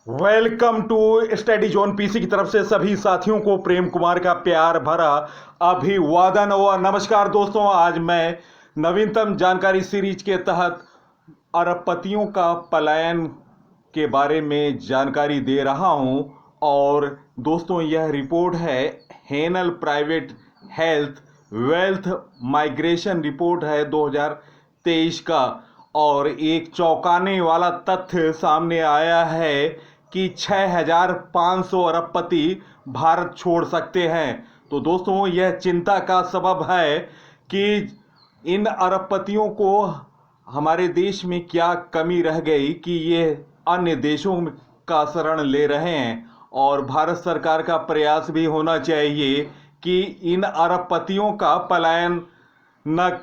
Welcome to study zone PC की तरफ से सभी साथियों को प्रेम कुमार का प्यार भरा अभिवादन और नमस्कार। दोस्तों, आज मैं नवीनतम जानकारी सीरीज के तहत अरबपतियों का पलायन के बारे में जानकारी दे रहा हूं। और दोस्तों, यह रिपोर्ट है Henle private health wealth migration report है 2023 का। और एक चौंकाने वाला तथ्य सामने आया है कि 6,500 अरबपति भारत छोड़ सकते हैं। तो दोस्तों, यह चिंता का सबब है कि इन अरबपतियों को हमारे देश में क्या कमी रह गई कि ये अन्य देशों का शरण ले रहे हैं। और भारत सरकार का प्रयास भी होना चाहिए कि इन अरबपतियों का पलायन न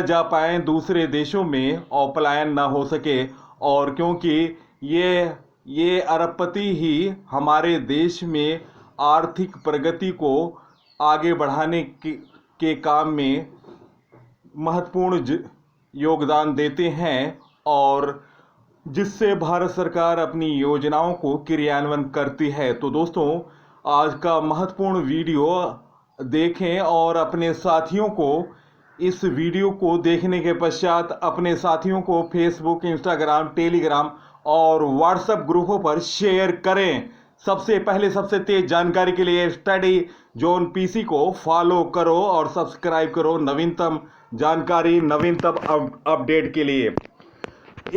जा पाए दूसरे देशों में और पलायन न हो सके। और क्योंकि ये अरबपति ही हमारे देश में आर्थिक प्रगति को आगे बढ़ाने के काम में महत्वपूर्ण योगदान देते हैं और जिससे भारत सरकार अपनी योजनाओं को क्रियान्वयन करती है। तो दोस्तों, आज का महत्वपूर्ण वीडियो देखें और अपने साथियों को इस वीडियो को देखने के पश्चात अपने साथियों को फेसबुक, इंस्टाग्राम, टेलीग्राम और व्हाट्सएप ग्रुपों पर शेयर करें। सबसे पहले सबसे तेज जानकारी के लिए स्टडी जोन पीसी को फॉलो करो और सब्सक्राइब करो नवीनतम जानकारी, नवीनतम अपडेट के लिए।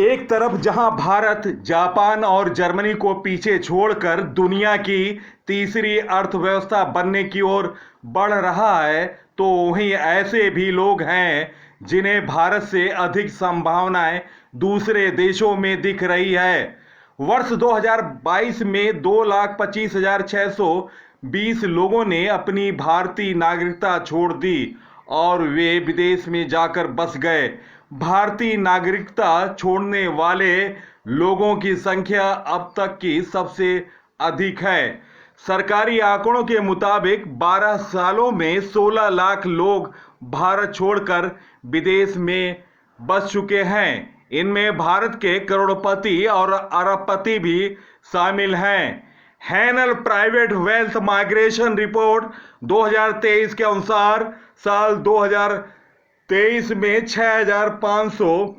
एक तरफ जहां भारत जापान और जर्मनी को पीछे छोड़कर दुनिया की तीसरी अर्थव्यवस्था बनने की ओर बढ़ रहा है, तो वहीं ऐसे भी लोग हैं जिन्हें भारत से अधिक संभावनाएं दूसरे देशों में दिख रही है। वर्ष 2022 में 2,25,620 लोगों ने अपनी भारतीय नागरिकता छोड़ दी और वे विदेश में जाकर बस गए। भारतीय नागरिकता छोड़ने वाले लोगों की संख्या अब तक की सबसे अधिक है। सरकारी आंकड़ों के मुताबिक 12 सालों में 16 लाख लोग भारत छोड़कर विदेश में बस चुके हैं। इनमें भारत के करोड़पति और अरबपति भी शामिल हैं। हैनल प्राइवेट वेल्थ माइग्रेशन रिपोर्ट 2023 के अनुसार साल 2023 में 6,500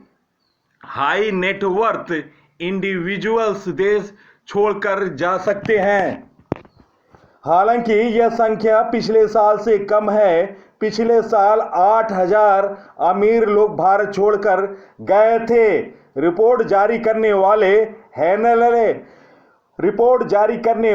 हाई नेटवर्थ इंडिविजुअल्स देश छोड़कर जा सकते हैं। हालांकि यह संख्या पिछले साल से कम है। पिछले साल 8,000 अमीर लोग भारत छोड़कर गए थे। रिपोर्ट जारी करने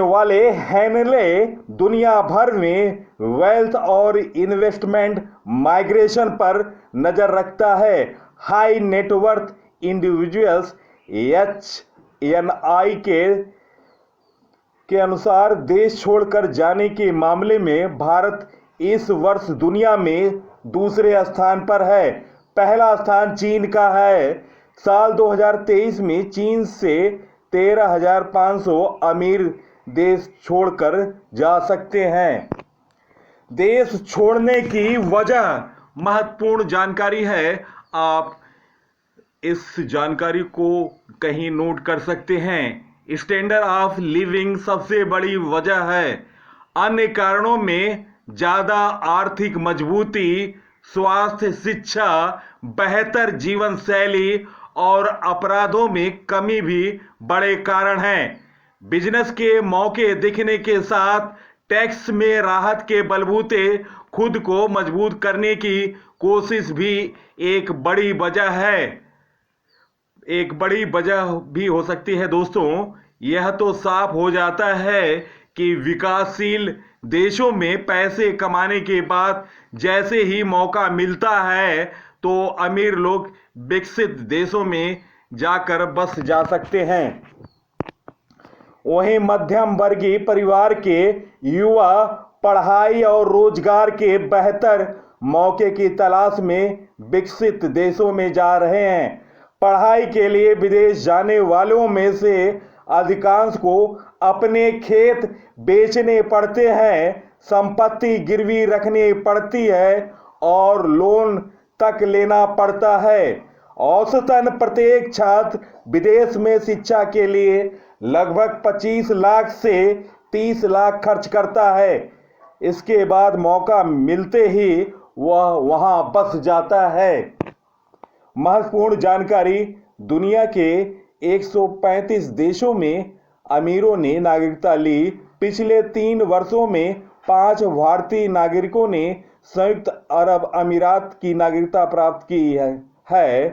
वाले हैनले दुनिया भर में वेल्थ और इन्वेस्टमेंट माइग्रेशन पर नजर रखता है। हाई नेटवर्थ इंडिविजुअल्स HNI के अनुसार देश छोड़कर जाने के मामले में भारत इस वर्ष दुनिया में दूसरे स्थान पर है। पहला स्थान चीन का है। साल 2023 में चीन से 13,500 अमीर देश छोड़कर जा सकते हैं। देश छोड़ने की वजह महत्वपूर्ण जानकारी है। आप इस जानकारी को कहीं नोट कर सकते हैं। स्टैंडर्ड ऑफ लिविंग सबसे बड़ी वजह है। अन्य कारणों में ज्यादा आर्थिक मजबूती, स्वास्थ्य, शिक्षा, बेहतर जीवन शैली और अपराधों में कमी भी बड़े कारण हैं। बिजनेस के मौके दिखने के साथ टैक्स में राहत के बलबूते खुद को मजबूत करने की कोशिश भी एक बड़ी वजह भी हो सकती है। दोस्तों, यह तो साफ हो जाता है कि विकासशील देशों में पैसे कमाने के बाद जैसे ही मौका मिलता है तो अमीर लोग विकसित देशों में जाकर बस जा सकते हैं। वहीं मध्यम वर्गीय परिवार के युवा पढ़ाई और रोजगार के बेहतर मौके की तलाश में विकसित देशों में जा रहे हैं। पढ़ाई के लिए विदेश जाने वालों में से अधिकांश को अपने खेत बेचने पड़ते हैं, संपत्ति गिरवी रखनी पड़ती है और लोन तक लेना पड़ता है। औसतन प्रत्येक छात्र विदेश में शिक्षा के लिए लगभग 25 लाख से 30 लाख खर्च करता है। इसके बाद मौका मिलते ही वह वहां बस जाता है। महत्वपूर्ण जानकारी, दुनिया के 135 देशों में अमीरों ने नागरिकता ली। पिछले 3 वर्षों में 5 भारतीय नागरिकों ने संयुक्त अरब अमीरात की नागरिकता प्राप्त की है।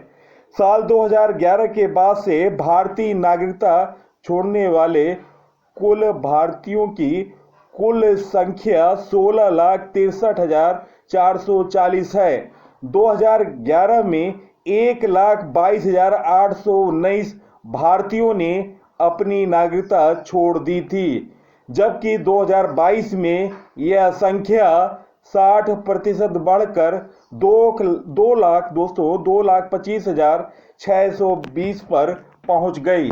साल 2011 के बाद से भारतीय नागरिकता छोड़ने वाले कुल भारतीयों की कुल संख्या 16,63,440 है। 2011 में 1,22,819 भारतीयों ने अपनी नागरिकता छोड़ दी थी, जबकि 2022 में यह संख्या 60% बढ़कर 2,25,620 पर पहुंच गई।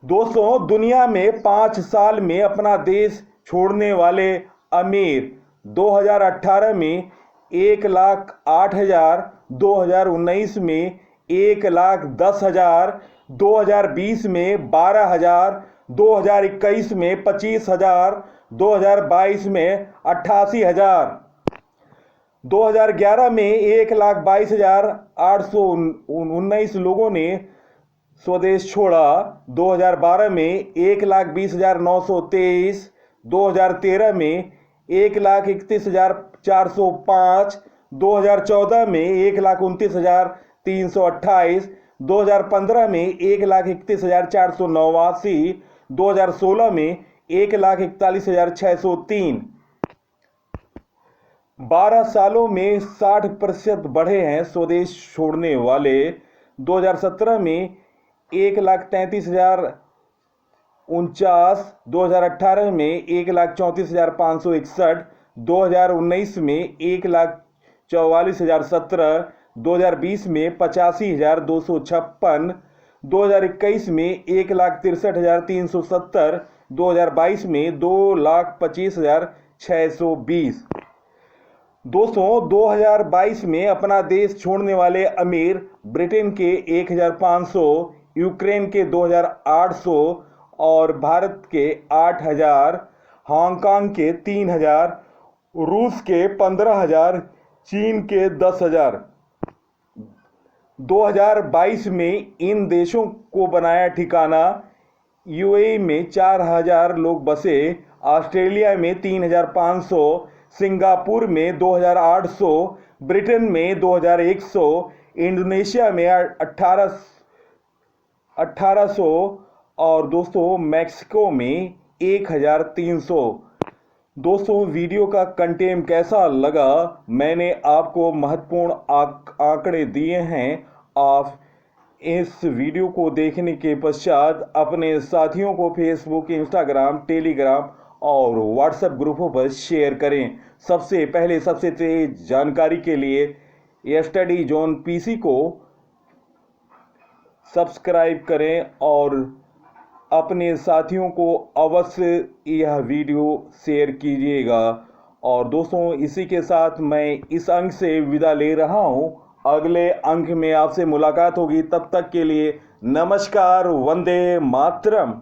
दोस्तों, दुनिया में 5 साल में अपना देश छोड़ने वाले अमीर 2018 में 1,08,000, 2019 में 1,10,000, 2020 में 12,000, 2021 में 25,000, 2022 में 88,000। 2011 में 1,22,819 लोगों ने स्वदेश छोड़ा। 2012 में 1,20,923, 2013 में 1,31,405, 2014 में 1,29,328, 2015 में 1,31,489, 2016 में 1,41,603। 12 सालों में 60% बढ़े हैं स्वदेश छोड़ने वाले। 2017 में 1,33,049, 2018 में 1,34,561, 2019 में 1,44,017, 2020 में 85,256, 2021 में 1,63,370, 2022 में 2,25,620। दोस्तों, 2022 में अपना देश छोड़ने वाले अमीर ब्रिटेन के 1,500, यूक्रेन के 2,800 और भारत के 8,000, हांगकांग के 3,000, रूस के 15,000, चीन के 10,000। 2022 में इन देशों को बनाया ठिकाना। यूएई में 4,000 लोग बसे, ऑस्ट्रेलिया में 3,500, सिंगापुर में 2,800, ब्रिटेन में 2,100, इंडोनेशिया में 1,800 और दोस्तों मैक्सिको में 1,300। दोस्तों, वीडियो का कंटेंट कैसा लगा? मैंने आपको महत्वपूर्ण आंकड़े दिए हैं। आप इस वीडियो को देखने के पश्चात अपने साथियों को फेसबुक, इंस्टाग्राम, टेलीग्राम और व्हाट्सएप ग्रुपों पर शेयर करें। सबसे पहले सबसे तेज जानकारी के लिए स्टडी जोन पीसी को सब्सक्राइब करें और अपने साथियों को अवश्य यह वीडियो शेयर कीजिएगा। और दोस्तों, इसी के साथ मैं इस अंक से विदा ले रहा हूं। अगले अंक में आपसे मुलाकात होगी। तब तक के लिए नमस्कार। वंदे मातरम।